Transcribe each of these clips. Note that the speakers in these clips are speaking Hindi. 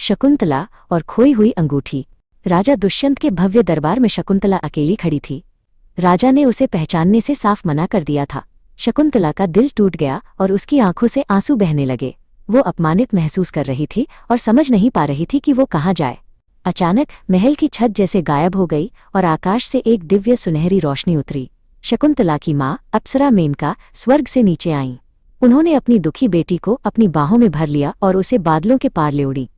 शकुंतला और खोई हुई अंगूठी। राजा दुष्यंत के भव्य दरबार में शकुंतला अकेली खड़ी थी। राजा ने उसे पहचानने से साफ मना कर दिया था। शकुंतला का दिल टूट गया और उसकी आंखों से आंसू बहने लगे। वो अपमानित महसूस कर रही थी और समझ नहीं पा रही थी कि वो कहाँ जाए। अचानक महल की छत जैसे गायब हो गई और आकाश से एक दिव्य सुनहरी रोशनी उतरी। शकुंतला की माँ अप्सरा मेनका स्वर्ग से नीचे आईं। उन्होंने अपनी दुखी बेटी को अपनी बाहों में भर लिया और उसे बादलों के पार ले उड़ी।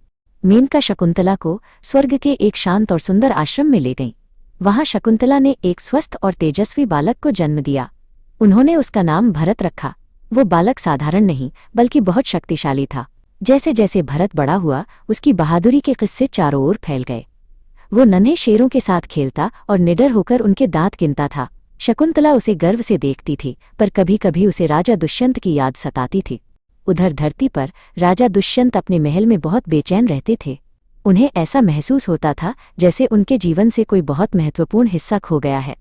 मेनका शकुंतला को स्वर्ग के एक शांत और सुंदर आश्रम में ले गईं। वहां शकुंतला ने एक स्वस्थ और तेजस्वी बालक को जन्म दिया। उन्होंने उसका नाम भरत रखा। वो बालक साधारण नहीं बल्कि बहुत शक्तिशाली था। जैसे जैसे भरत बड़ा हुआ उसकी बहादुरी के किस्से चारों ओर फैल गए। वो नन्हे शेरों के साथ खेलता और निडर होकर उनके दांत गिनता था। शकुंतला उसे गर्व से देखती थी, पर कभी कभी उसे राजा दुष्यंत की याद सताती थी। उधर धरती पर राजा दुष्यंत अपने महल में बहुत बेचैन रहते थे। उन्हें ऐसा महसूस होता था जैसे उनके जीवन से कोई बहुत महत्वपूर्ण हिस्सा खो गया है।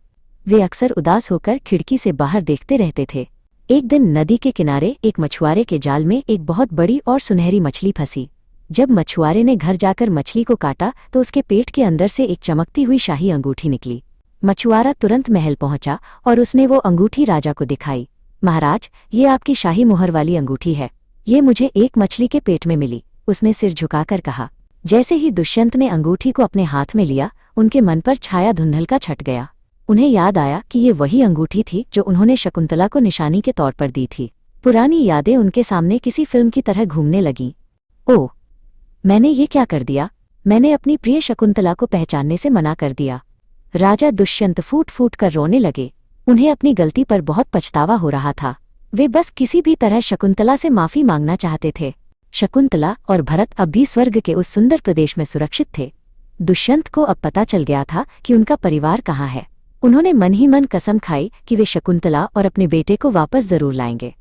वे अक्सर उदास होकर खिड़की से बाहर देखते रहते थे। एक दिन नदी के किनारे एक मछुआरे के जाल में एक बहुत बड़ी और सुनहरी मछली फंसी। जब मछुआरे ने घर जाकर मछली को काटा तो उसके पेट के अंदर से एक चमकती हुई शाही अंगूठी निकली। मछुआरा तुरंत महल पहुंचा और उसने वो अंगूठी राजा को दिखाई। महाराज, ये आपकी शाही मुहर वाली अंगूठी है। ये मुझे एक मछली के पेट में मिली, उसने सिर झुकाकर कहा। जैसे ही दुष्यंत ने अंगूठी को अपने हाथ में लिया, उनके मन पर छाया धुंधल का छट गया। उन्हें याद आया कि ये वही अंगूठी थी जो उन्होंने शकुंतला को निशानी के तौर पर दी थी। पुरानी यादें उनके सामने किसी फिल्म की तरह घूमने लगीं। ओह, मैंने ये क्या कर दिया? मैंने अपनी प्रिय शकुंतला को पहचानने से मना कर दिया। राजा दुष्यंत फूट फूट कर रोने लगे। उन्हें अपनी गलती पर बहुत पछतावा हो रहा था। वे बस किसी भी तरह शकुंतला से माफी मांगना चाहते थे। शकुंतला और भरत अब भी स्वर्ग के उस सुंदर प्रदेश में सुरक्षित थे। दुष्यंत को अब पता चल गया था कि उनका परिवार कहाँ है। उन्होंने मन ही मन कसम खाई कि वे शकुंतला और अपने बेटे को वापस जरूर लाएंगे।